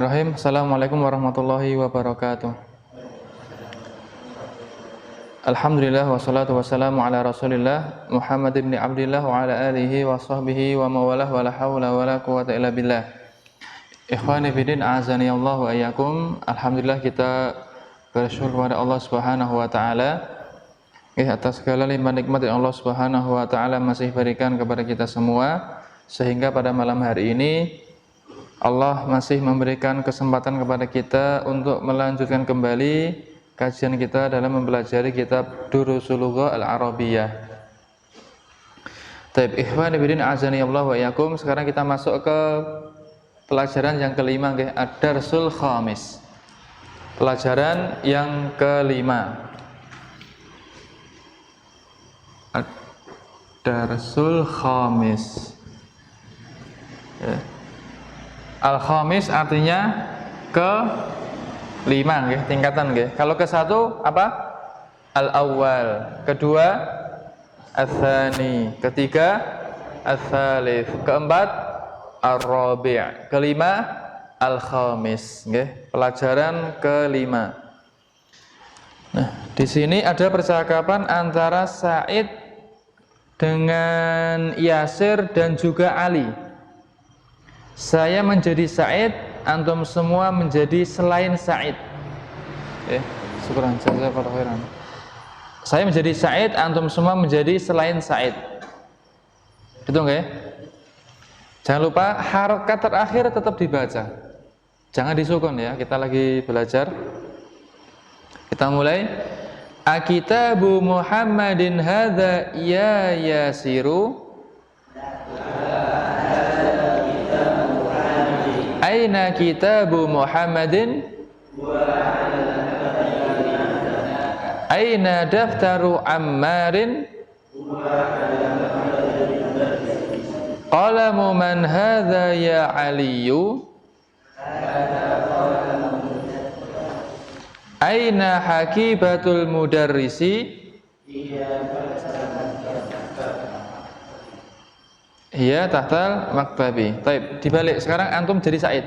Bismillahirrahmanirrahim. Assalamualaikum warahmatullahi wabarakatuh. Alhamdulillah wassalatu wassalamu ala Rasulillah Muhammad ibn Abdillah wa ala alihi wa sahbihi wa mawalah wa la hawla wa la quwata illa billah. Ikhwani fillah, a'azani Allah wa iyyakum. Alhamdulillah kita bersyukur kepada Allah Subhanahu wa taala atas segala limpah nikmat yang Allah Subhanahu wa taala masih berikan kepada kita semua, sehingga pada malam hari ini Allah masih memberikan kesempatan kepada kita untuk melanjutkan kembali kajian kita dalam mempelajari kitab Durusul Lughah Al-Arabiyyah. Taib ikhwan fillah, azani Allah wa iyyakum. Sekarang kita masuk ke pelajaran yang kelima, ad-darsul khamis. Pelajaran yang kelima. Ad-darsul khamis. Al-khamis artinya ke lima, tingkatan. Kalau ke satu apa? Al-awwal. Kedua al-thani. Ketiga al-thalith. Keempat al-rabi'. Kelima al-khamis. Pelajaran kelima. Nah, di sini ada percakapan antara Sa'id dengan Yasir dan juga Ali. Saya menjadi Sa'id, antum semua menjadi selain Sa'id. Syukran, jazakallahu khairan. Saya menjadi Sa'id, antum semua menjadi selain Sa'id. Itu enggak ya? Jangan lupa harokat terakhir tetap dibaca. Jangan disukun ya, kita lagi belajar. Kita mulai. Akitabu Muhammadin hadza ya Yasiru. Aina kitabu Muhammadin? Aina daftaru Ammarin? Qalamu man hadha ya Aliyu? Aina hakibatul mudarrisi? Iya, tahtal maktabi. Taib, dibalik. Sekarang antum jadi Sa'id.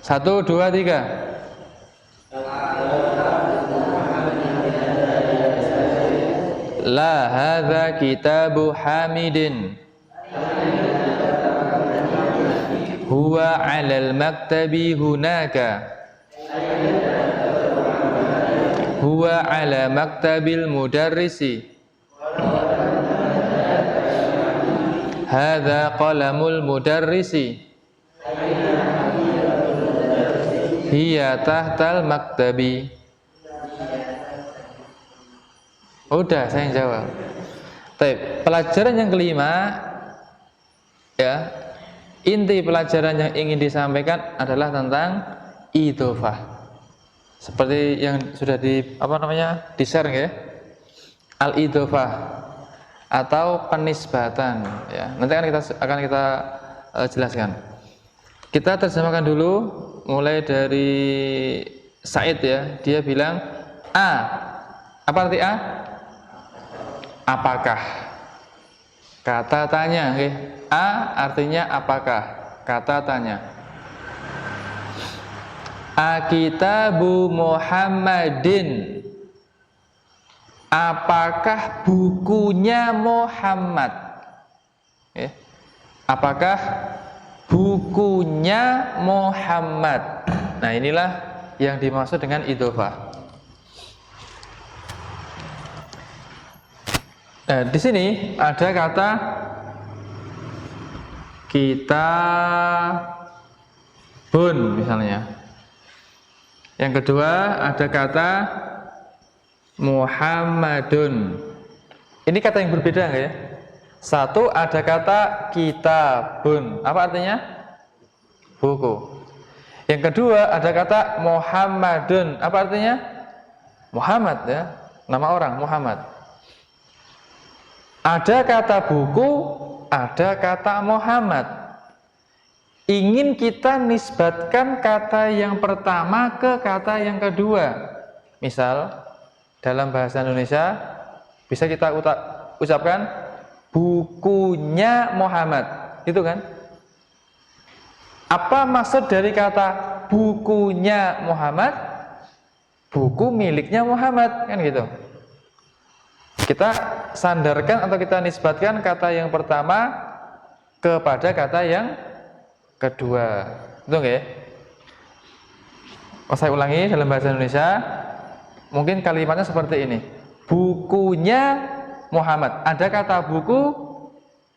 1, 2, 3. La hadza kitabu Hamidin. Huwa 'alal maktabi hunaka. Huwa 'ala maktabil mudarrisi. Hadza qalamul mudarrisi. Hiya tahtal maktabi. Udah, saya yang jawab. Baik, pelajaran yang kelima ya. Inti pelajaran yang ingin disampaikan adalah tentang idhofah. Seperti yang sudah di-share ya. Al-idhofah atau penisbatan ya. Nanti akan kita jelaskan. Kita terjemahkan dulu mulai dari Sa'id ya. Dia bilang A. Apa arti A? Apakah? Kata tanya, A artinya apakah? Kata tanya. Akitabu Muhammadin. Apakah bukunya Muhammad? Apakah bukunya Muhammad? Nah, inilah yang dimaksud dengan idhofah. Nah, di sini ada kata kitabun misalnya. Yang kedua ada kata Muhammadun. Ini kata yang berbeda enggak ya? Satu ada kata kitabun. Apa artinya? Buku. Yang kedua ada kata Muhammadun. Apa artinya? Muhammad ya. Nama orang Muhammad. Ada kata buku, ada kata Muhammad. Ingin kita nisbatkan kata yang pertama ke kata yang kedua. Misal dalam bahasa Indonesia bisa kita ucapkan bukunya Muhammad, itu kan? Apa maksud dari kata bukunya Muhammad? Buku miliknya Muhammad, kan gitu. Kita sandarkan atau kita nisbatkan kata yang pertama kepada kata yang kedua. Betul nggak ya? Saya ulangi dalam bahasa Indonesia. Mungkin kalimatnya seperti ini. Bukunya Muhammad. Ada kata buku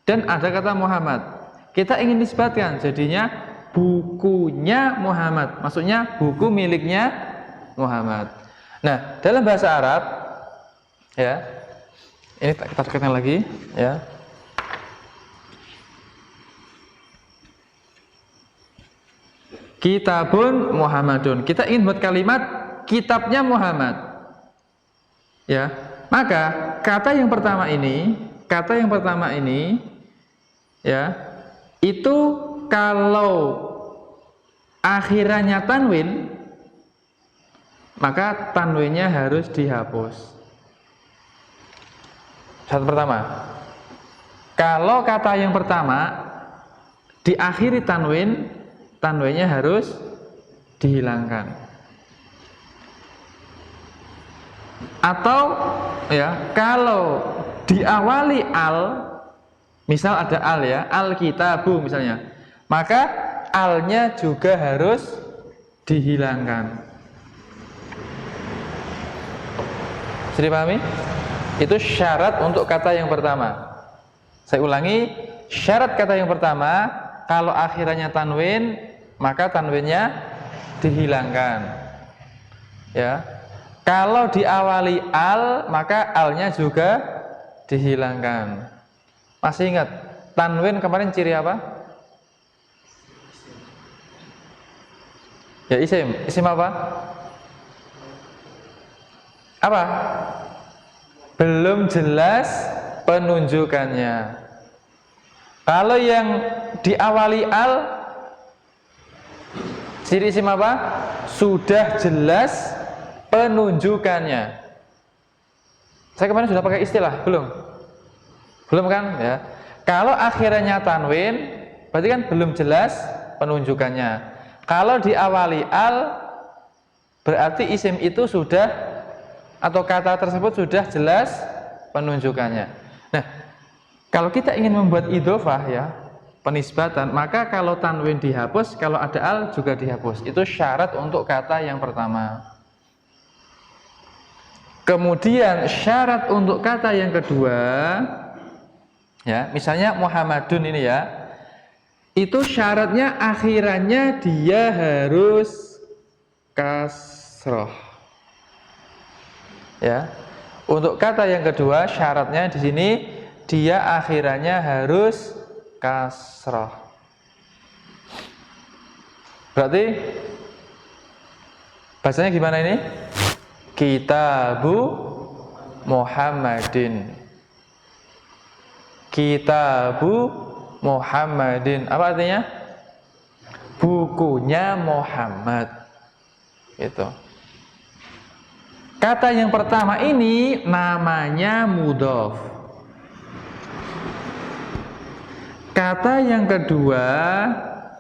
dan ada kata Muhammad. Kita ingin nisbatkan, jadinya bukunya Muhammad. Maksudnya buku miliknya Muhammad. Nah, dalam bahasa Arab, ya, ini kita dekatkan lagi, ya. Kitabun Muhammadun. Kita ingin buat kalimat kitabnya Muhammad. Ya. Maka kata yang pertama ini, ya, itu kalau akhirannya tanwin, maka tanwinnya harus dihapus. Syarat pertama. Kalau kata yang pertama diakhiri tanwin, tanwinnya harus dihilangkan. Atau ya, kalau diawali al, misal ada al ya, al-kitabu misalnya, maka alnya juga harus dihilangkan. Sudah dipahami? Itu syarat untuk kata yang pertama. Saya ulangi, syarat kata yang pertama, kalau akhirannya tanwin, maka tanwinnya dihilangkan. Ya. Kalau diawali al, maka alnya juga dihilangkan. Masih ingat tanwin kemarin ciri apa? Ya, isim. Isim apa? Apa? Belum jelas penunjukannya. Kalau yang diawali al, ciri isim apa? Sudah jelas penunjukannya. Saya kemarin sudah pakai istilah, belum? Belum kan? Ya. Kalau akhirnya tanwin, berarti kan belum jelas penunjukannya. Kalau diawali al, berarti isim itu sudah, atau kata tersebut sudah jelas penunjukannya. Nah, kalau kita ingin membuat idhofah ya, penisbatan, maka kalau tanwin dihapus, kalau ada al juga dihapus. Itu syarat untuk kata yang pertama. Kemudian syarat untuk kata yang kedua, ya, misalnya Muhammadun ini ya, itu syaratnya akhirannya dia harus kasroh. Ya, untuk kata yang kedua syaratnya di sini dia akhirannya harus kasroh. Berarti bahasanya gimana ini? Kitabu Muhammadin. Kitabu Muhammadin. Apa artinya? Bukunya Muhammad. Gitu. Kata yang pertama ini namanya mudhof. Kata yang kedua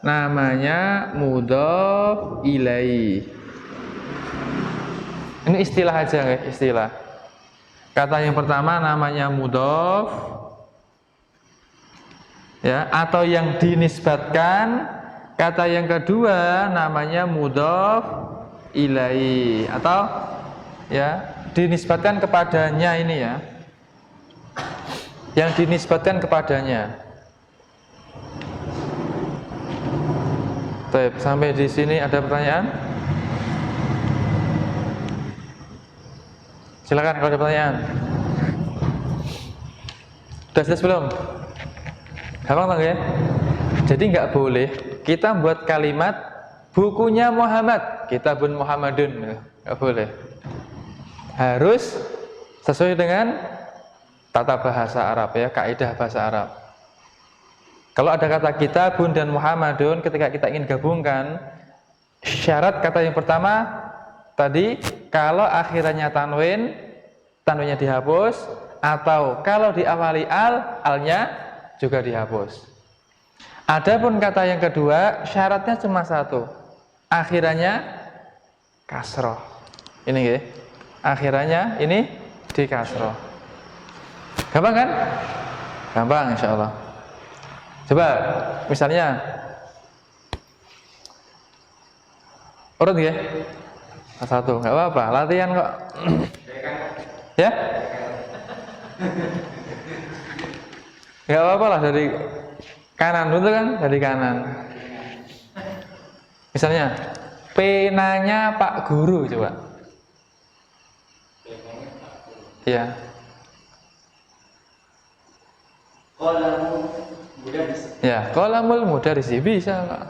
namanya mudhof ilaih. Ini istilah aja, istilah. Kata yang pertama namanya mudhof, ya, atau yang dinisbatkan. Kata yang kedua namanya mudhof ilaih, atau ya dinisbatkan kepadanya ini ya. Yang dinisbatkan kepadanya. Baik, sampai di sini ada pertanyaan? Silakan kalau ada pertanyaan. Sudah jelas belum? Gampang tak ya? Jadi nggak boleh kita buat kalimat bukunya Muhammad, kitabun Muhammadun, nggak boleh. Harus sesuai dengan tata bahasa Arab ya, kaidah bahasa Arab. Kalau ada kata kitabun dan Muhammadun, ketika kita ingin gabungkan, syarat kata yang pertama tadi, kalau akhirannya tanwin, tanwinnya dihapus, atau kalau diawali al, alnya juga dihapus. Adapun kata yang kedua, syaratnya cuma satu. Akhirannya kasroh. Ini ya. Akhirannya ini di kasroh. Gampang kan? Gampang insya Allah. Coba misalnya urut ya. Satu, nggak apa-apa. Latihan kok. Ya? Nggak apa-apa lah dari kanan dulu kan, dari kanan. Misalnya, penanya Pak Guru coba. Iya. Ya, qalamul mudarrisi bisa Pak.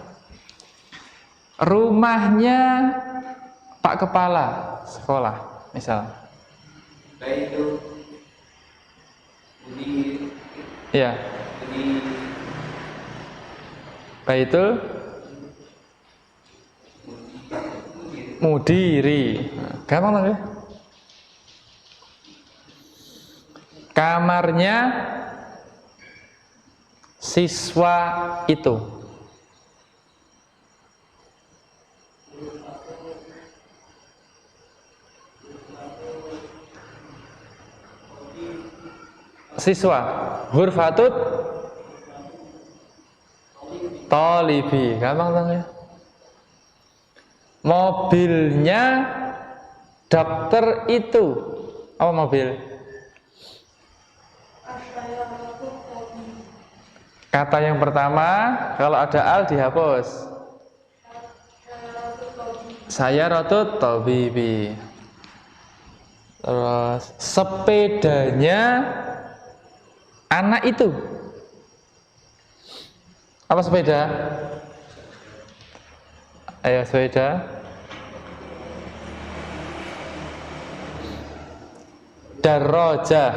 Rumahnya Pak Kepala sekolah, misal. Baitul Iya. Baitul mudiri. Gampang lah ya. Kamarnya siswa itu. Siswa. Ghurfatut talibi. Gampang lah ya. Mobilnya dokter itu. Apa mobil? Kata yang pertama, kalau ada al dihapus. Saya rotut tabibi. Terus sepedanya anak itu. Apa sepeda? Ayo sepeda. Darajah.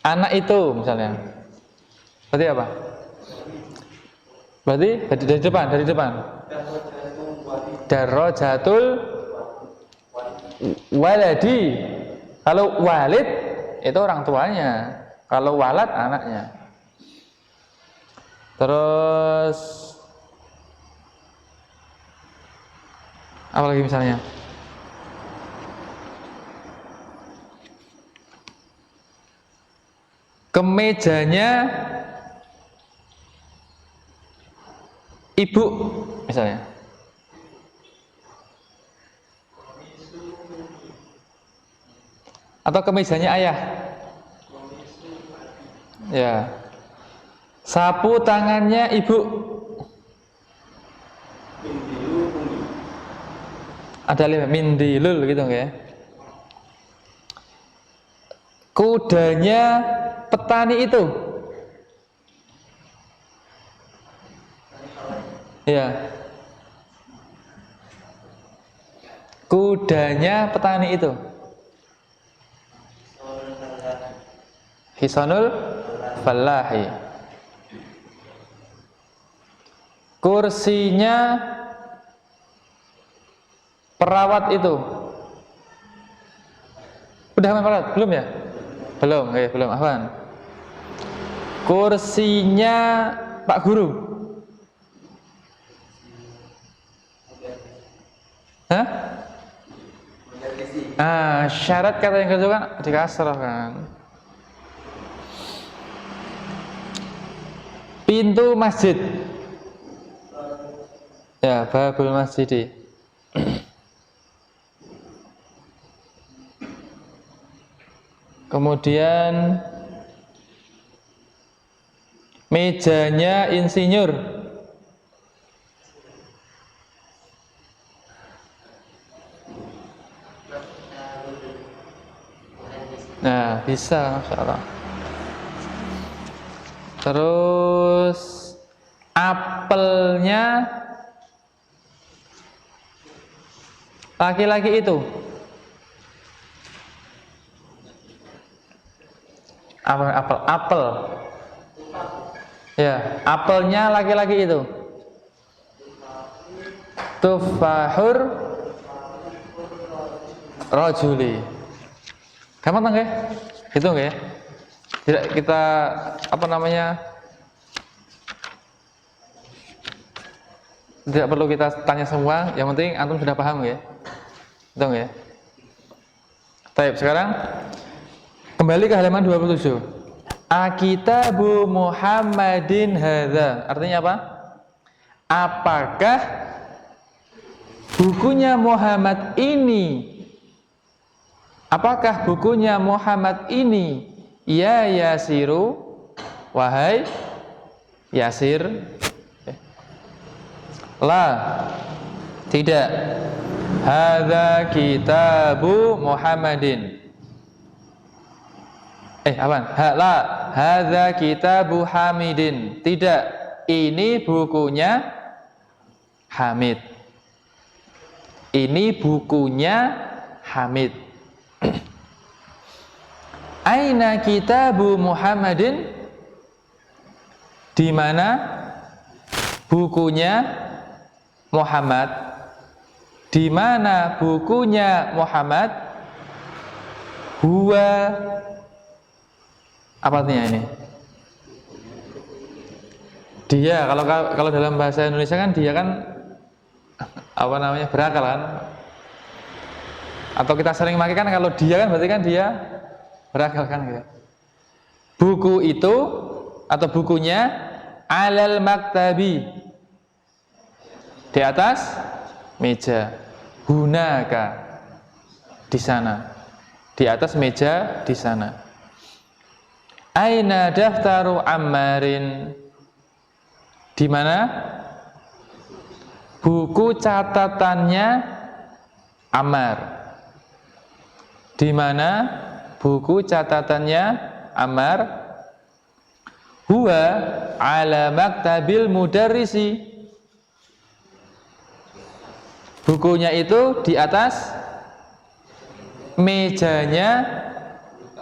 Anak itu misalnya. Berarti apa? Berarti dari depan. Darajatul waladi. Kalau walid itu orang tuanya. Kalau walad anaknya. Terus apa lagi misalnya? Kemejanya ibu misalnya. Atau kemejanya ayah. Ya. Sapu tangannya ibu. Ada lima mindilul gitu ya. Kudanya petani itu. Ya. Kudanya petani itu. Hisanul fallahi. Kursinya perawat itu. Udah hafal perawat? Belum ya? Belum, belum hafal. Kursinya Pak Guru. Hah? Syarat kata yang kedua kan dikasrah kan. Pintu masjid. Ya, babul masjidi. Kemudian mejanya insinyur. Nah, bisa, Masya Allah. Terus apelnya laki-laki itu. Apel. Ya, apelnya laki-laki itu. Tufahur rajuli. Gampang nggak? Gitu nggak ya? Tidak kita apa namanya Tidak perlu kita tanya semua, yang penting antum sudah paham ya. Betul ya? Baik, sekarang kembali ke halaman 27. Akitabu Muhammadin hadza. Artinya apa? Apakah bukunya Muhammad ini? Apakah bukunya Muhammad ini? Ya Yasiru, wahai Yasir. La, tidak. Hadza kitabu Muhammadin. Apaan? La, hadza kitabu Hamidin. Tidak, ini bukunya Hamid. Ini bukunya Hamid. Aina kitabu Muhammadin? Di mana bukunya Muhammad? Di mana bukunya Muhammad? Huwa, apa artinya ini? Dia, kalau dalam bahasa Indonesia kan dia kan apa namanya, berakal kan? Atau kita sering pakai kan kalau dia kan berarti kan dia berakal kan gitu. Buku itu atau bukunya alal maktabi, di atas meja. Hunaka, di sana. Di atas meja di sana. Aina daftaru Ammarin? Di mana buku catatannya Ammar? Di mana buku catatannya Ammar? Huwa ala maktabil mudarrisi. Bukunya itu di atas mejanya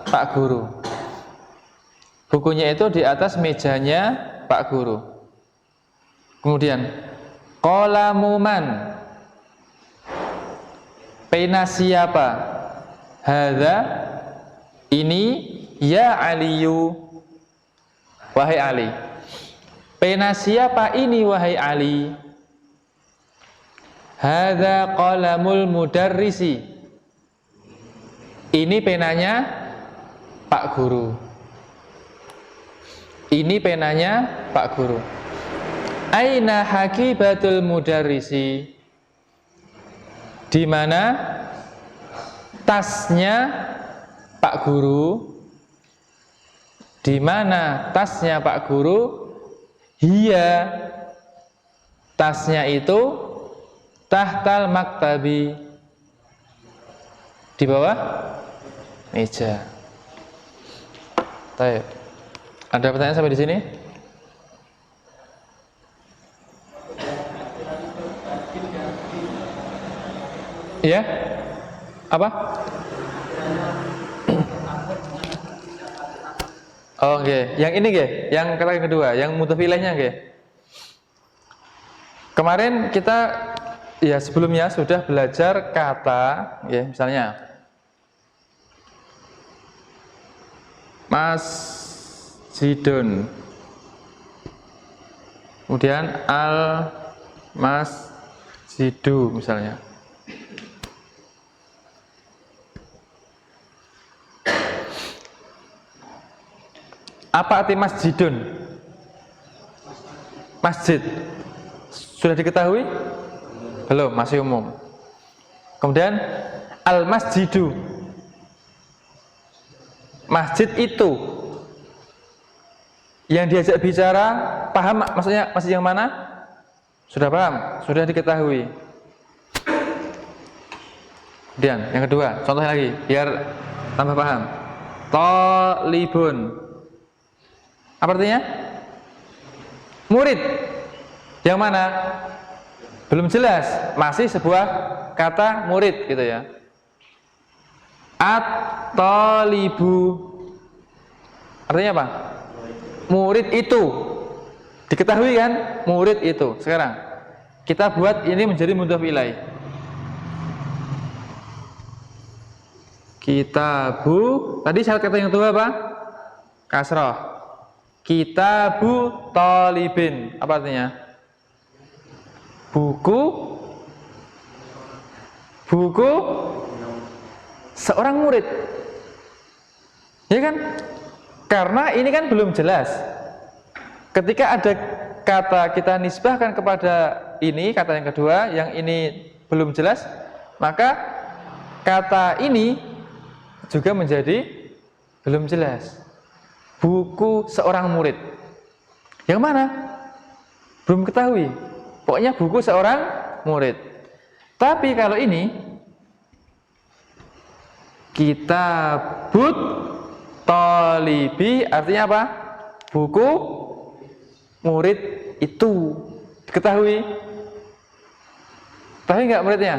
Pak Guru. Bukunya itu di atas mejanya Pak Guru. Kemudian qalamu man? Pena siapa? Hadza, ini, ya Aliyu, wahai Ali. Pena siapa ini wahai Ali? Hadza qalamul mudarrisi. Ini penanya Pak Guru. Ini penanya Pak Guru. Aina hakibatul mudarrisi? Di mana tasnya Pak Guru? Di mana tasnya Pak Guru? Hiya, tasnya itu tahtal maktabi, di bawah meja. Baik. Ada pertanyaan sampai di sini? Ya? Apa? Oh, oke. Yang ini nggih, yang kata yang kedua, yang mudhafilahnya nggih. Kemarin kita ya sebelumnya sudah belajar kata, ya misalnya Masjidun, kemudian al masjidu misalnya. Apa arti masjidun? Masjid. Sudah diketahui? Belum, masih umum. Kemudian al masjidu, masjid itu. Yang diajak bicara, paham maksudnya masjid yang mana? Sudah paham? Sudah diketahui. Kemudian yang kedua, contoh lagi biar tambah paham. Talibun, apa artinya? Murid. Yang mana? Belum jelas, masih sebuah kata murid gitu ya. At-talibu, artinya apa? Murid itu. Diketahui kan? Murid itu. Sekarang kita buat ini menjadi mudhaf ilaih. Kitabu, tadi syarat kata yang kedua apa? Kasrah. Kitabu talibin, apa artinya? buku seorang murid. Ya kan? Karena ini kan belum jelas. Ketika ada kata kita nisbahkan kepada ini, kata yang kedua, yang ini belum jelas, maka kata ini juga menjadi belum jelas. Buku seorang murid. Yang mana? Belum ketahui. Pokoknya buku seorang murid. Tapi kalau ini kitabut talibi, artinya apa? Buku murid itu. Diketahui. Tahu nggak muridnya?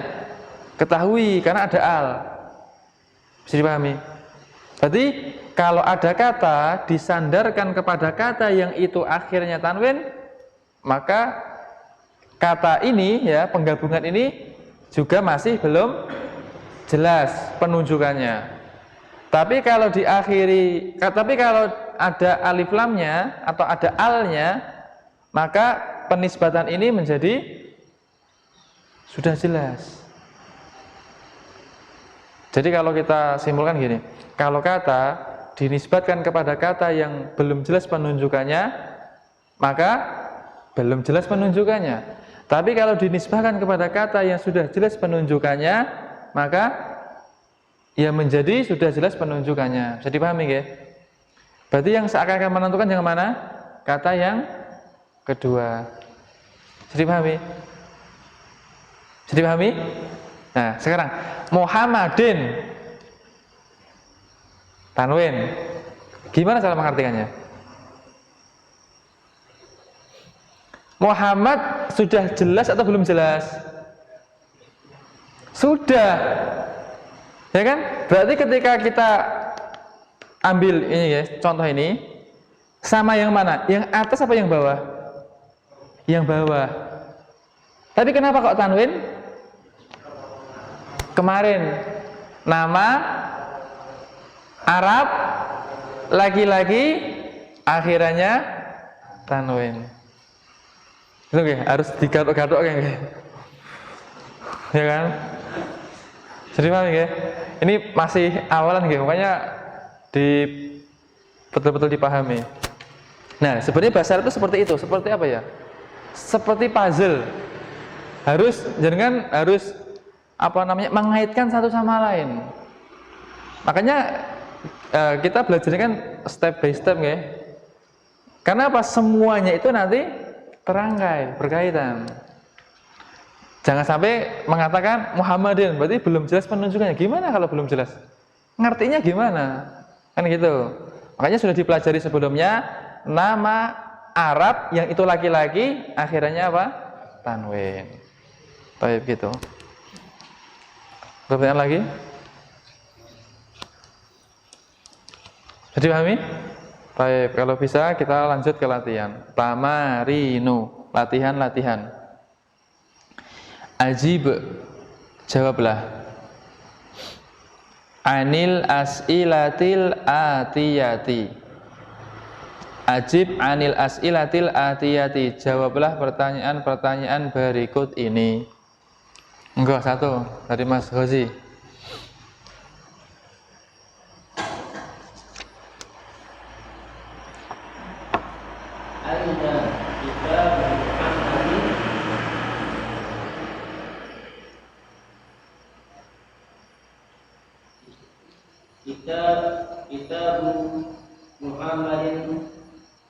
Ketahui, karena ada al. Bisa dipahami? Berarti kalau ada kata disandarkan kepada kata yang itu akhirnya tanwin, maka kata ini ya, penggabungan ini juga masih belum jelas penunjukannya. Tapi kalau kalau ada alif lamnya atau ada alnya, maka penisbatan ini menjadi sudah jelas. Jadi kalau kita simpulkan gini, kalau kata dinisbatkan kepada kata yang belum jelas penunjukannya, maka belum jelas penunjukannya. Tapi kalau dinisbahkan kepada kata yang sudah jelas penunjukannya, maka ya menjadi sudah jelas penunjukannya. Bisa dipahami ya? Berarti yang seakan-akan menentukan yang mana? Kata yang kedua. Bisa dipahami? Bisa dipahami? Nah, sekarang Muhammadin tanwin. Gimana cara mengartikannya? Muhammad sudah jelas atau belum jelas? Sudah. Ya kan? Berarti ketika kita ambil ini ya, contoh ini, sama yang mana? Yang atas apa yang bawah? Yang bawah. Tapi kenapa kok tanwin? Kemarin nama Arab laki-laki akhirannya tanwin. Itu ya, harus digatok-gatok kan ya. Ya kan? Jadi paham ya? Ini masih awalan gitu, makanya betul-betul dipahami. Nah, sebenarnya bahasa Arab itu seperti itu, seperti apa ya? Seperti puzzle. Harus mengaitkan satu sama lain. Makanya kita belajar kan step by step ya. Karena apa? Semuanya itu nanti terangkai, berkaitan. Jangan sampai mengatakan Muhammadin, berarti belum jelas penunjukannya. Gimana kalau belum jelas? Ngertinya gimana? Kan gitu. Makanya sudah dipelajari sebelumnya, nama Arab yang itu laki-laki akhirnya apa? Tanwin. Baik gitu. Pertanyaan lagi? Jadi pahami? Baik, kalau bisa kita lanjut ke latihan. Tamarinu, latihan. Ajib, jawablah. Anil as'ilatil atiyati. Ajib anil as'ilatil atiyati. Jawablah pertanyaan-pertanyaan berikut ini. Enggak, satu dari Mas Ghazi. Aina kita Muhammadin. Kitabu Muhammadin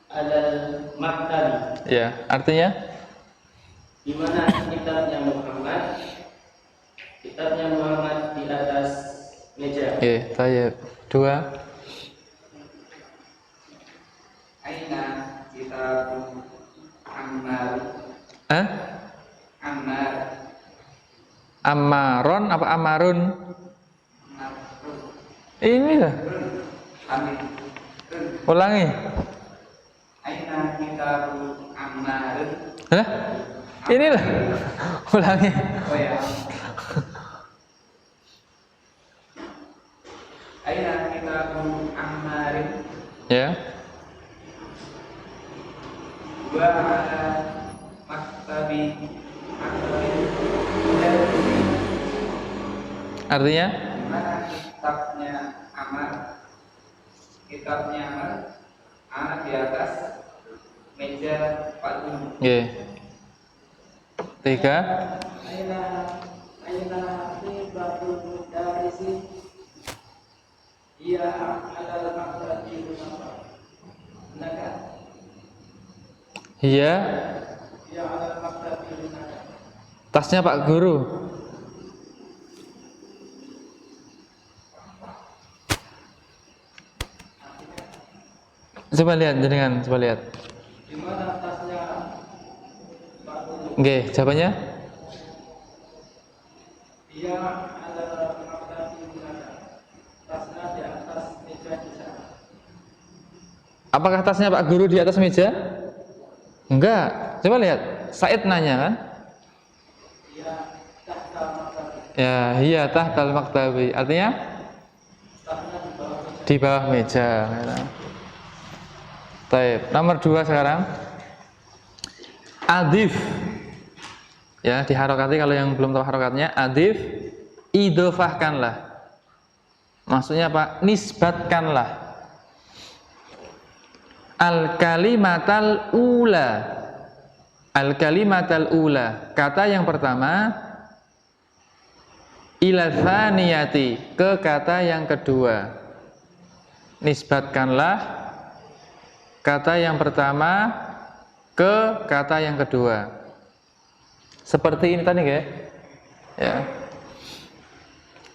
alal maktabi. Ya, artinya? Di mana kitabnya Muhammad? Kitabnya Muhammad di atas meja. Tayyib. Dua. Aina kitabu Ammar. Ammar. Ammaron apa Ammarun? Ini lah. Ulangi. Aina kitabu Ammar. Hah? Inilah. Ulangi. Oh ya. Aina kitabu Ammar. Ya. Wa ala maktabi Artinya? Di mana kitabnya Amar ada di atas meja Pak Guru. Nggih. 3. Aina batul mudarisi ia adalah maktabi munafar. Benar? Iya. Ia adalah maktabi munafar. Tasnya Pak Guru. Coba lihat jenengan, coba lihat. Di mana tasnya Pak Guru? Nggih, jawabannya? Ia adalah maktabi munafar. Tasnya di atas meja di sana. Apakah tasnya Pak Guru di atas meja? Enggak. Coba lihat. Said nanya kan? Ia tahta maktabi. Ya, iya tahtal maktabi. Artinya Tasnya di di bawah meja. bawah meja. Taib. Nomor 2 sekarang. Adif. Ya, diharokati kalau yang belum tahu harokatnya. Adif, idofahkanlah. Maksudnya apa? Nisbatkanlah. Al-kalimatal ula. Al-kalimatal ula. Kata yang pertama ila tsaniyati, ke kata yang kedua. Nisbatkanlah kata yang pertama ke kata yang kedua. Seperti ini tadi ya.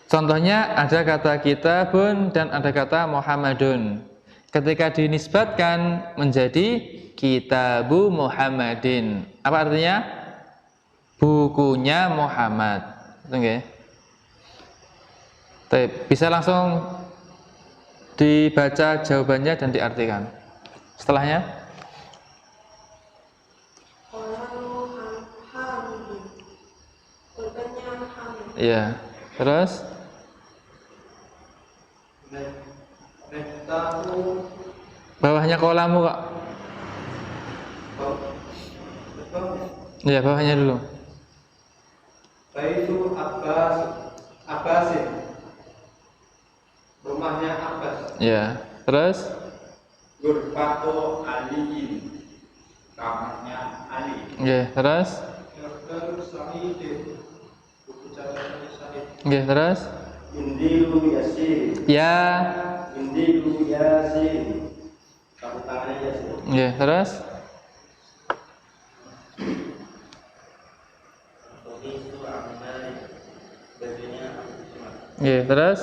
Contohnya ada kata kitabun dan ada kata Muhammadun. Ketika dinisbatkan menjadi kitabu Muhammadin. Apa artinya? Bukunya Muhammad. Itu nggih. Bisa langsung dibaca jawabannya dan diartikan. Setelahnya? Iya. Terus? Bawahnya kolamu kok. Iya, bawahnya dulu. Baitu Abbasin. Rumahnya Abbas. Iya. Terus? Gurfatu Aliin. Kamarnya Ali. Iya. Terus? Daftar Sa'idin. Buku catatan Sa'id. Iya. Terus? Indilu Yasin. Ya. Indilu Yasin. Sapu tangannya Yasin. Iya. Terus? Itu Amali. Bajunya Ahmad. Iya. Terus?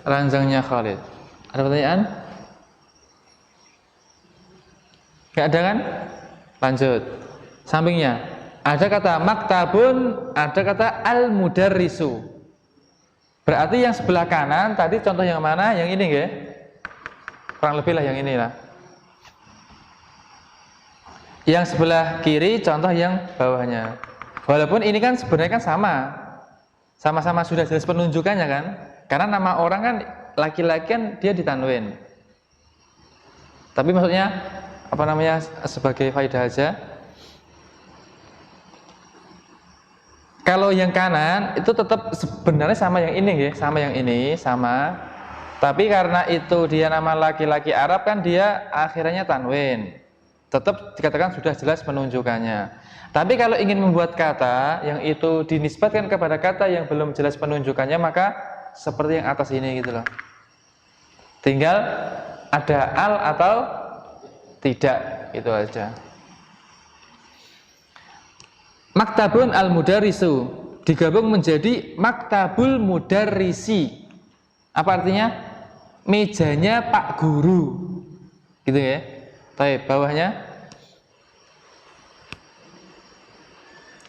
Ranjangnya Khalid. Ada pertanyaan? Gak ada kan? Lanjut. Sampingnya ada kata maktabun, ada kata al-mudarrisu. Berarti yang sebelah kanan tadi contoh yang mana? Yang ini nggih? Kurang lebih lah yang ini lah. Yang sebelah kiri contoh yang bawahnya. Walaupun ini kan sebenarnya kan sama-sama sudah jelas penunjukannya kan? Karena nama orang kan laki-laki kan dia ditanwin. Tapi maksudnya apa namanya sebagai faedah aja. Kalau yang kanan itu tetap sebenarnya sama yang ini, sama yang ini, sama. Tapi karena itu dia nama laki-laki Arab kan dia akhirnya tanwin. Tetap dikatakan sudah jelas penunjukannya. Tapi kalau ingin membuat kata yang itu dinisbatkan kepada kata yang belum jelas penunjukannya, maka seperti yang atas ini gitu loh. Tinggal ada al atau tidak, itu aja. Maktabun al-mudarrisu digabung menjadi maktabul mudarrisi. Apa artinya? Mejanya Pak Guru. Gitu ya. Baik, bawahnya.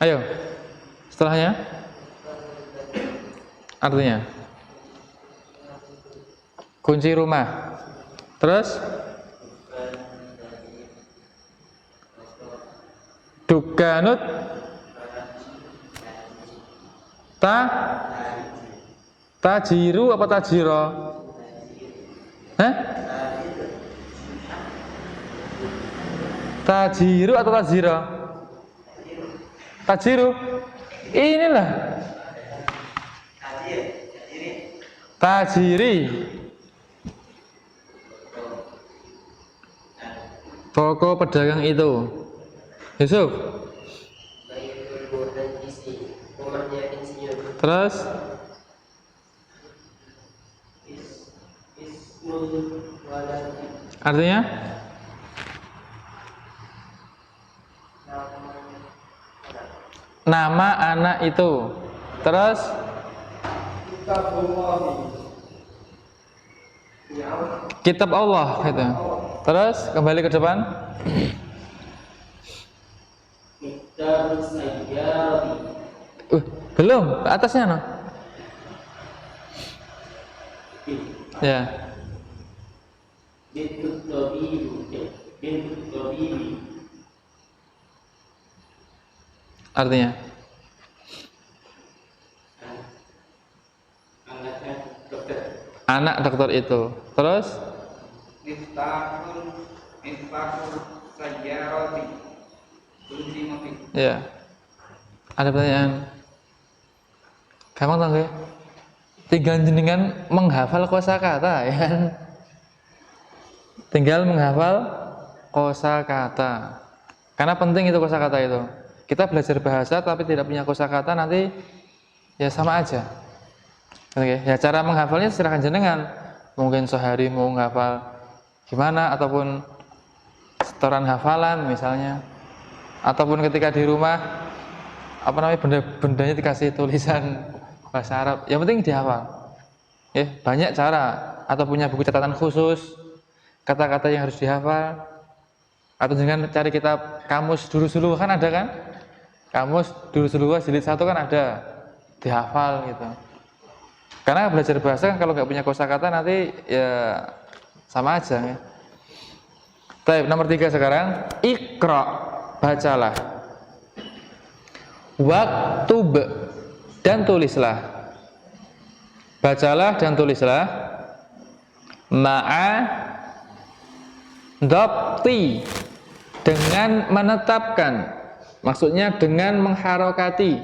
Ayo. Setelahnya. Artinya kunci rumah. Terus dukanut tajiru apa tajiro? Tajiru atau tajiro? Tajiru. Inilah. Tajiri. Toko pedagang itu. Yusuf. Terus artinya nama anak itu. Terus kitab Allah gitu. Terus kembali ke depan. Belum, ke atasnya no. Ya. Artinya anak dokter itu. Terus ya. Ada pertanyaan? Gampang tau gak? Tinggal jenengan menghafal kosakata ya kan? Tinggal menghafal kosakata. Karena penting itu kosakata itu. Kita belajar bahasa tapi tidak punya kosakata nanti ya sama aja. Oke, ya cara menghafalnya silahkan jenengan. Mungkin sehari mau menghafal gimana ataupun setoran hafalan misalnya. Ataupun ketika di rumah apa namanya bendanya dikasih tulisan bahasa Arab. Yang penting dihafal. Ya, banyak cara atau punya buku catatan khusus kata-kata yang harus dihafal. Atau jangan cari kitab kamus dulu kan ada kan? Kamus dulu jilid 1 kan ada, dihafal gitu. Karena belajar bahasa kan kalau nggak punya kosakata nanti ya sama aja ya. Baik, nomor 3 sekarang, Iqra, bacalah. Waktub, dan tulislah. Bacalah dan tulislah. Ma'a dhabti, dengan menetapkan, maksudnya dengan mengharokati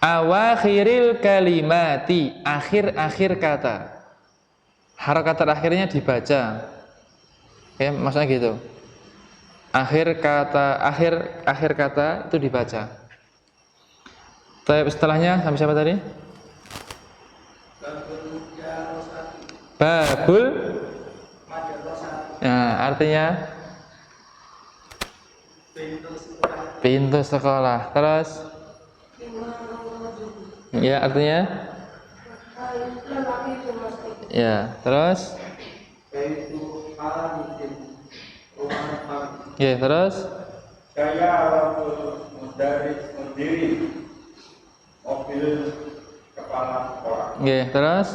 awakhiril kalimati, akhir-akhir kata. Harokat terakhirnya dibaca. Ya, maksudnya gitu. Akhir kata itu dibaca. Tapi setelahnya sampai siapa tadi? Babul. Nah, artinya pintu sekolah. Terus ya, artinya ya, terus ya, terus Saya mendiri mobil kepala sekolah. ya, terus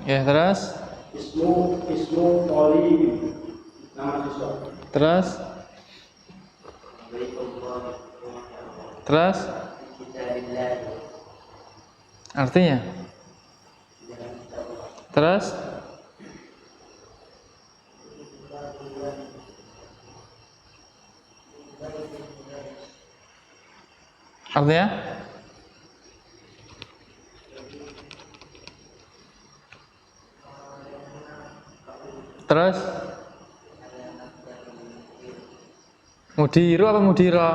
ya, terus Ismu Poli, nama siswa. terus artinya terus artinya terus mudiru apa mudira?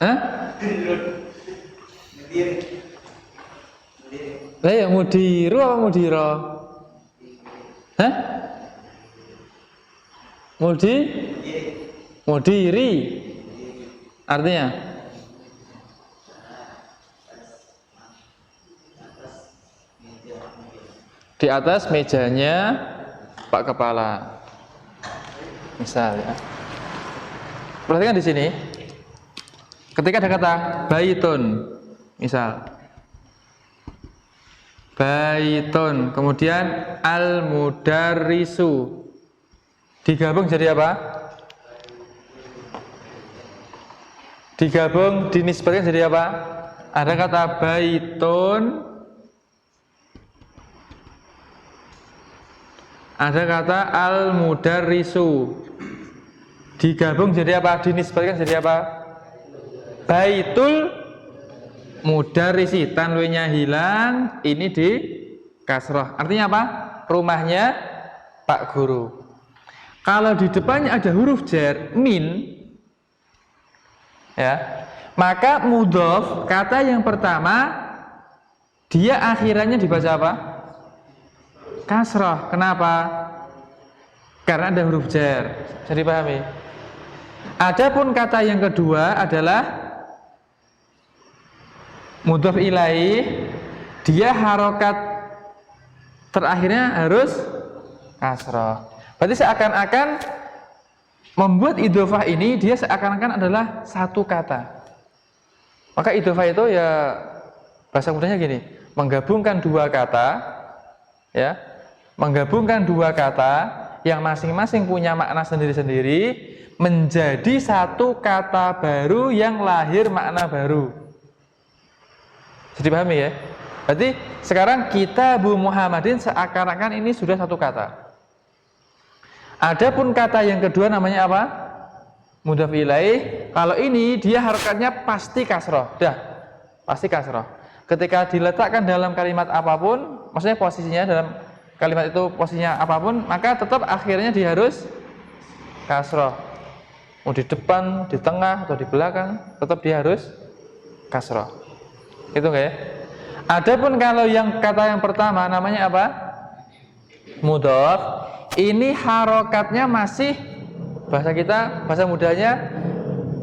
Hah? Lah ya mudiru apa mudira? Hah? Mudiri. Artinya di atas mejanya Pak Kepala. Misal ya. Perhatikan di sini. Ketika ada kata baitun, misal baitun, kemudian al-mudarrisu, digabung jadi apa? Digabung, dinisbatkan jadi apa? Ada kata baitun Ada kata al-mudarrisu. Digabung jadi apa? Dinisbatkan jadi apa? Baitul mudarrisi. Tanwinnya hilang, ini di kasroh. Artinya apa? Rumahnya Pak Guru. Kalau di depannya ada huruf jar min, ya, maka mudhof kata yang pertama dia akhirannya dibaca apa? Kasroh. Kenapa? Karena ada huruf jar. Bisa dipahami? Adapun kata yang kedua adalah mudhof ilaih, dia harokat terakhirnya harus kasroh. Berarti seakan-akan membuat idhofah ini dia seakan-akan adalah satu kata. Maka idhofah itu ya bahasa mudahnya gini, menggabungkan dua kata, ya, menggabungkan dua kata yang masing-masing punya makna sendiri-sendiri menjadi satu kata baru yang lahir makna baru. Jadi dipahami ya? Berarti sekarang Kitabu Muhammadin seakan-akan ini sudah satu kata. Adapun kata yang kedua namanya apa? Mudhof ilaih. Kalau ini dia harokatnya pasti kasroh, dah, pasti kasroh. Ketika diletakkan dalam kalimat apapun, maksudnya posisinya dalam kalimat itu posisinya apapun, maka tetap akhirnya dia harus kasroh. Mau di depan, di tengah atau di belakang, tetap dia harus kasroh. Itu enggak ya? Adapun kalau yang kata yang pertama namanya apa? Mudhof. Ini harokatnya masih, bahasa kita, bahasa mudahnya,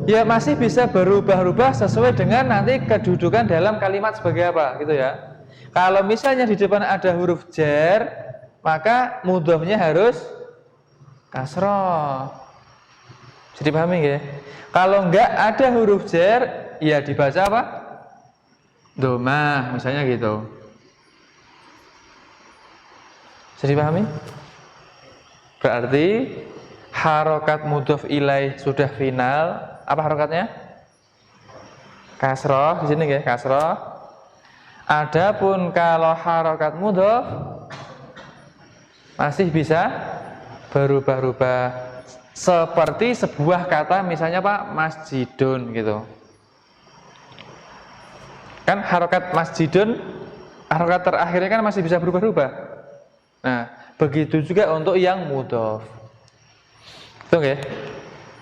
ya masih bisa berubah-ubah sesuai dengan nanti kedudukan dalam kalimat sebagai apa, gitu ya. Kalau misalnya di depan ada huruf jar, maka mudhofnya harus kasroh. Jadi pahami ya? Kalau enggak ada huruf jar, ya dibaca apa? Domah, misalnya gitu. Jadi pahami? Berarti harokat mudhof ilaih sudah final. Apa harokatnya? Kasroh di sini ya, kasroh. Adapun kalau harokat mudhof masih bisa berubah-ubah seperti sebuah kata, misalnya Pak, masjidun gitu. Kan harokat masjidun, harokat terakhirnya kan masih bisa berubah-ubah. Nah, begitu juga untuk yang mudhof. Itu nggih?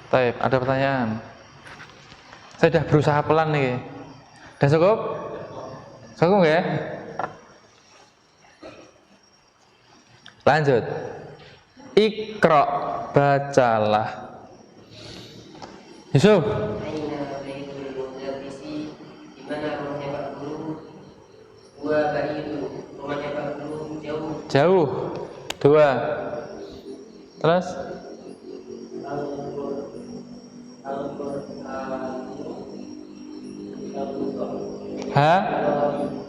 Baik, ada pertanyaan? Saya sudah berusaha pelan nih. Sudah cukup? Cukup nggih? Lanjut. Iqra, bacalah. Yusuf. Di mana rumahnya Pak Guru? Gua Baidu. Rumahnya Pak Guru jauh. Jauh. Dua. Terus? Ha?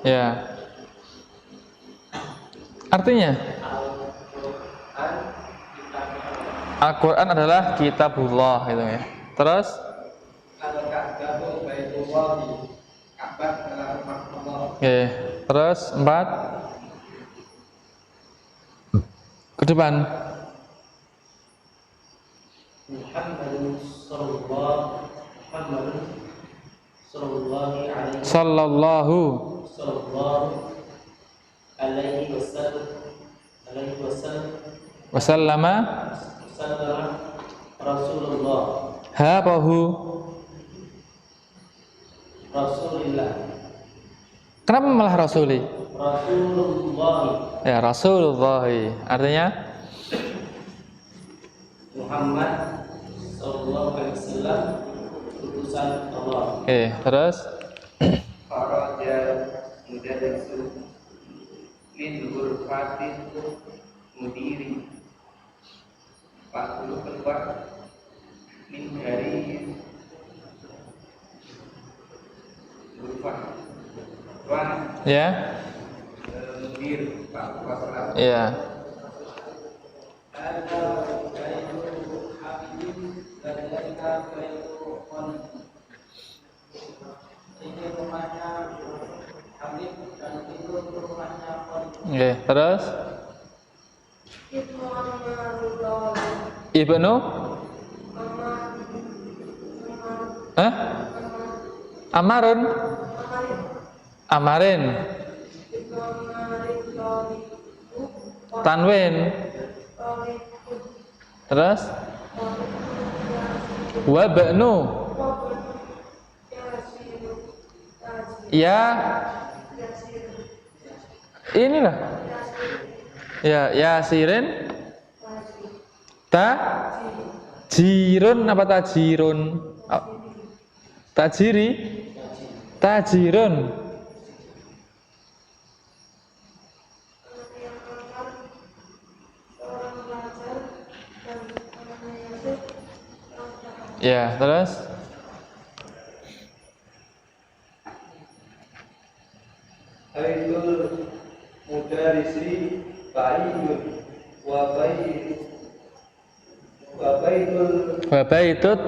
Ya. Artinya? Al-Quran adalah kitabullah gitu ya. Terus? Al-Ka'bah Baitullah, Ka'bah adalah rumah Allah. Oke. Terus 4. Ke depan. Muhammadun sallallahu alaihi Sallallahu alaihi wasallama wasallam Rasulullah habahu. Rasulillah. Kenapa malah rasuli? Rasulullah. Ya, Rasulullah. Artinya Muhammad sallallahu alaihi wasallam utusan Allah. oke, terus Faraja mudarrisu min ghurfatin mudiri. Pak Guru keluar min dari ghurfah. ya. Mudir Pak Wasra. Ya. Oke, terus Ibnu Hah? Amarun Amarin Tanwin terus Wabnu ya inilah ya Yasirin Tajirun apa tajirun? Tajiri? Tajirun. Ya, terus? Aitul mudarisi bayyun wa Wabaitut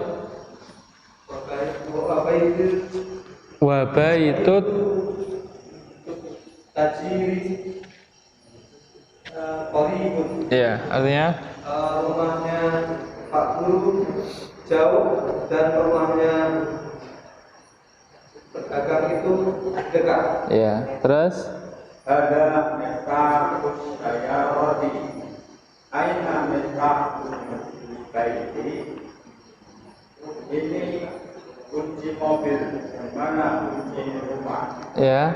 Wabaitut tajiri qaribun. Ya, artinya Rumahnya Pak Guru jauh dan rumahnya pedagang itu dekat. ya, terus Ada miftahus sayarati. Aina miftahus baiti. Ini kunci mobil, yang mana kunci rumah? ya.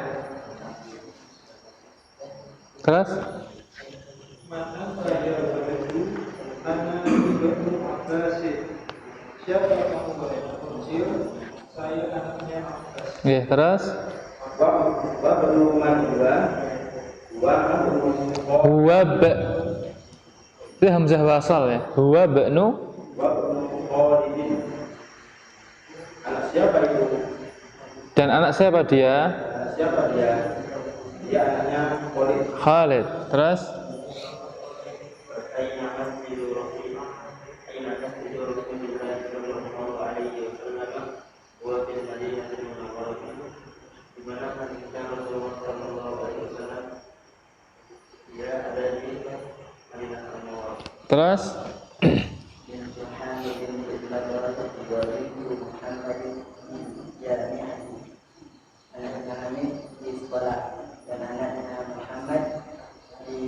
Terus Maka saya baju anak Ibnu Abbas. Siapa yang kamu boleh kunci? Saya anaknya Abbas. ya, terus Babnu Madura wa Abnu Huwab itu hamzah wasal ya. Huwabnu Khalidin. Anak siapa itu? dan anak siapa dia? Anak siapa dia? Dia anaknya Khalid. Khalid. Terus Aina masjidu Rasulullah. Aina masjidu Rasulullah sallallahu alaihi wasallam wa fil Madinatil Munawwarah. Di mana kita Rasulullah sallallahu alaihi wasallam dia ada di Madinatul Munawwarah. terus Min Muhammadin bil madrasah wa ridhu Muhammadin jami'an. Anaknya Hamid di sekolah dan anaknya Muhammad di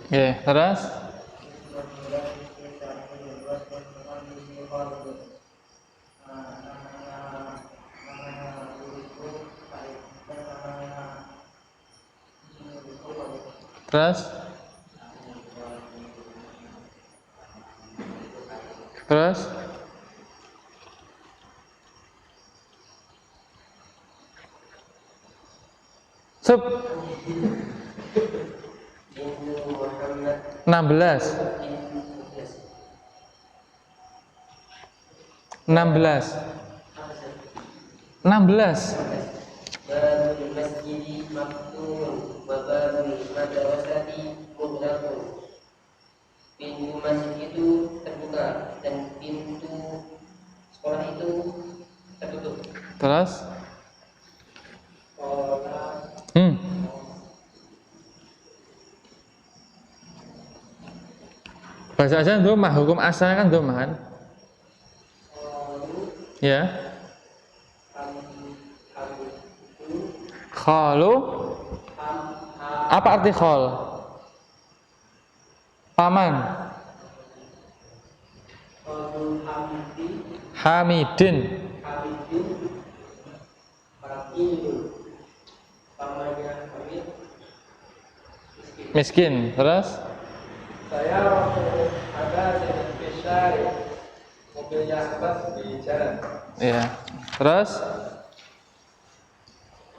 ya, terus terus terus Sup 16 Babul masjidi maftun wa babul madrasati mughlaqun. Pintu masjid itu terbuka dan pintu sekolah itu tertutup. terus bahasa asalnya domah, hukum asalnya kan domah kan? Ya. Khalu apa arti khol? Paman. Hamidin. Miskin. Terus Saya waktu ada sedang besar mobilnya Abbas di jalan. ya. Terus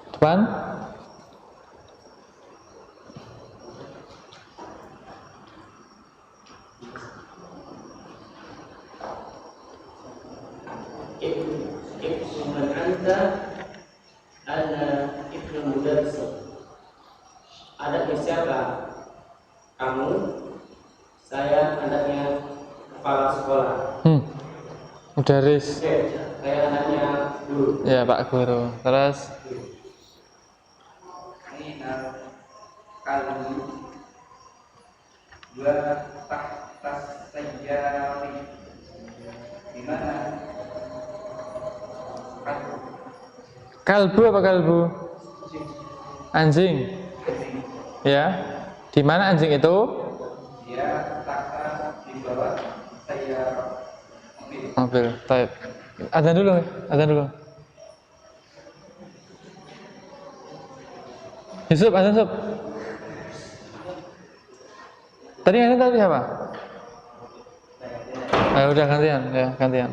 depan Ibnu anta ana ibnu mudarris. Anaknya siapa? Kamu? Saya anaknya kepala sekolah. mudaris. Saya anaknya guru. Ya, Pak Guru. Terus Aina kalbi Dua tahtas sayari. Di mana? Kalbu apa kalbu? Anjing. Ya. Di mana anjing itu? Dia takta di bawah sayar mobil. Mobil. Taib. Adzan dulu. Yusuf, adzan Yusuf. Tadi siapa? Udah gantian.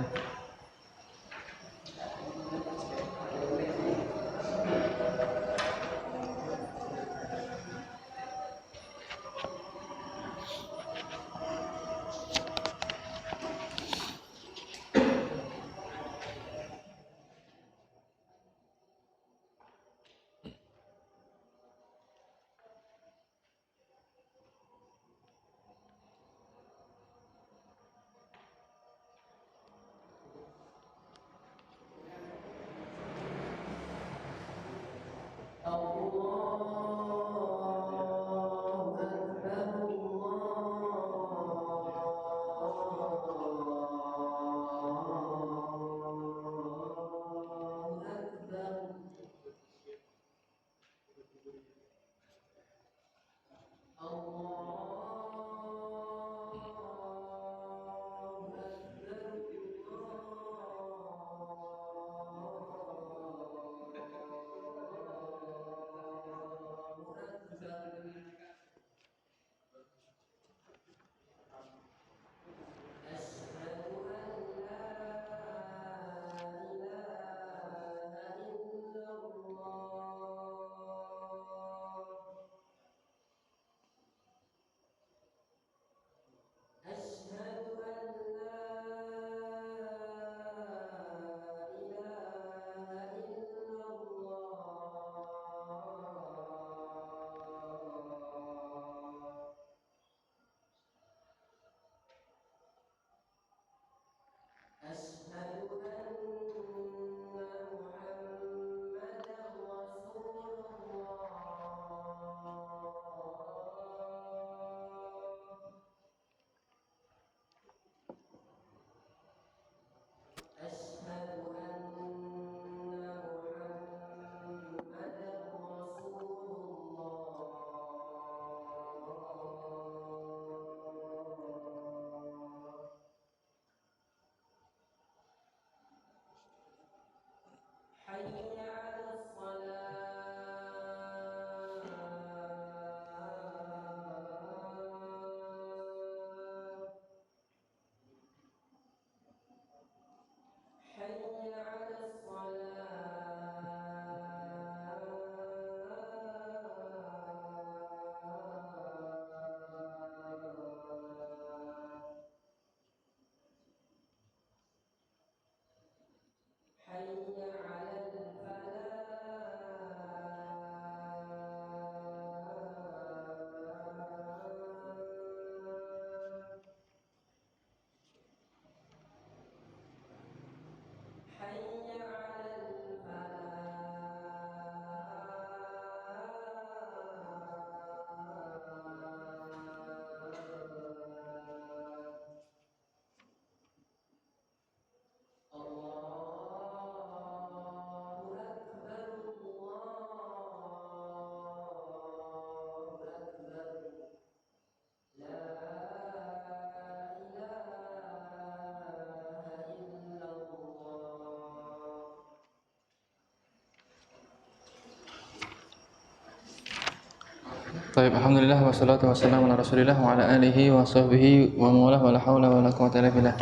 Baik, alhamdulillah wassalatu wassalamu ala Rasulillah wa ala alihi wa sahbihi wa mawalah wa la haula wa la quwwata illa billah.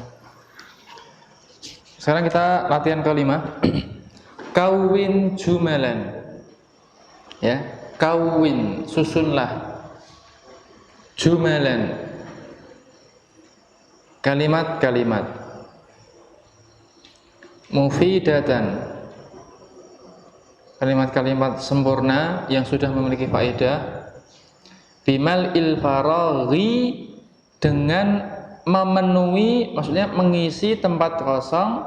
Sekarang kita latihan kelima. Kawin jumalan. Ya, kawin, susunlah. Jumalan. Kalimat-kalimat. Mufidatan. Kalimat-kalimat sempurna yang sudah memiliki faedah. Bimal ilfaraghi, dengan memenuhi, maksudnya mengisi tempat kosong,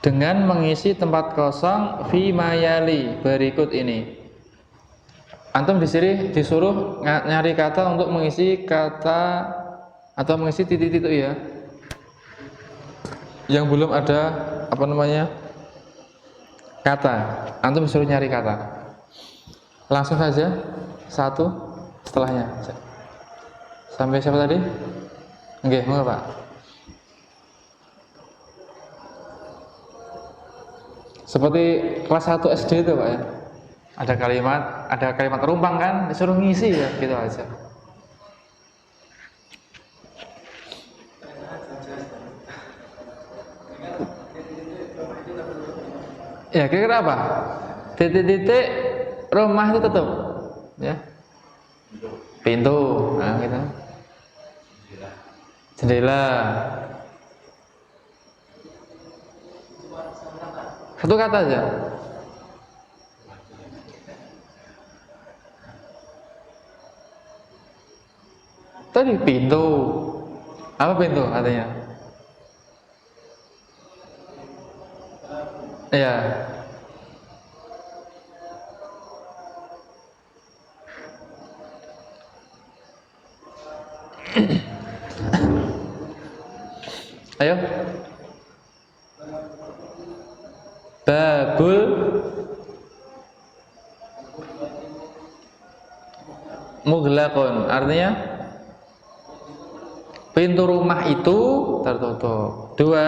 dengan mengisi tempat kosong fi mayali, berikut ini. Antum disuruh nyari kata untuk mengisi kata atau mengisi titik-titik itu ya. Yang belum ada apa namanya? Kata. Antum disuruh nyari kata. Langsung saja satu setelahnya. Sampai siapa tadi? Nggih, monggo Pak. Seperti kelas 1 SD itu Pak ya. Ada kalimat rumpang kan, disuruh ngisi ya, gitu aja. Ya, kira-kira apa? Titik-titik rumah itu tutup, ya. Pintu, nah gitu. Jendela. Satu kata aja. Tadi pintu. Apa pintu artinya? Iya. Ayo. Babul mughlaqun, artinya pintu rumah itu tertutup. Dua,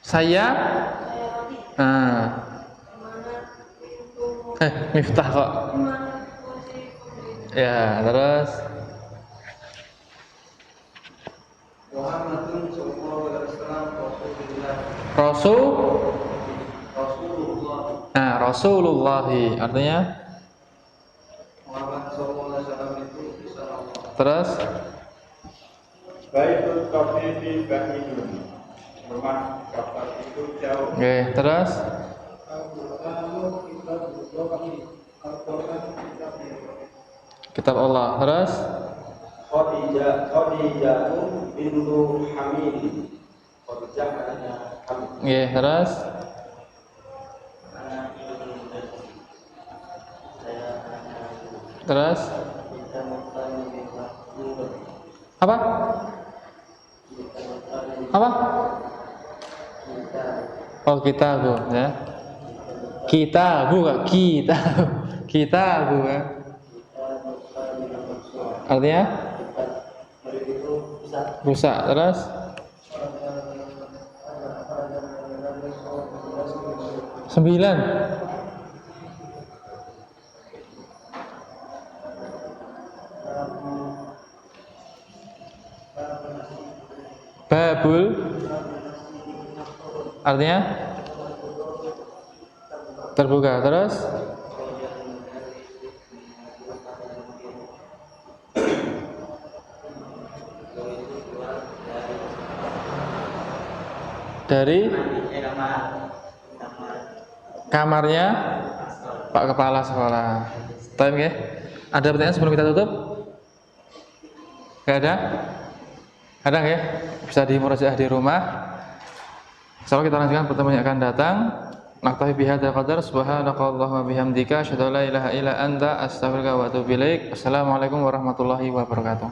saya miftah kok. Ya, terus Muhammadun sallallahu alaihi wasallam Rasulullahi, artinya Muhammad sallallahu alaihi wasallam itu bisa Allah. terus Baitul Qafifi Bahidun, rumah kapal itu jauh. oke, terus kitab Allah, terus Khadijah bintu Hamid. Khadijah anaknya Hamid. oke, terus terus apa? Apa? Oh, kitabu ya. Kitabu enggak kitabu ya. Artinya rusak. Terus sembilan. Babul artinya terbuka. Terus dari kamarnya Pak Kepala Sekolah. Time ya? Ada pertanyaan sebelum kita tutup? Gak ada? Ada ya? Bisa dimurajaah di rumah. Insyaallah kita lanjutkan pertemuan yang akan datang. Naktafi bihadzal qadar, subhanakallahumma bihamdika, asyhadu an la ilaha illa anta, astaghfiruka wa atubu ilaik. Assalamualaikum warahmatullahi wabarakatuh.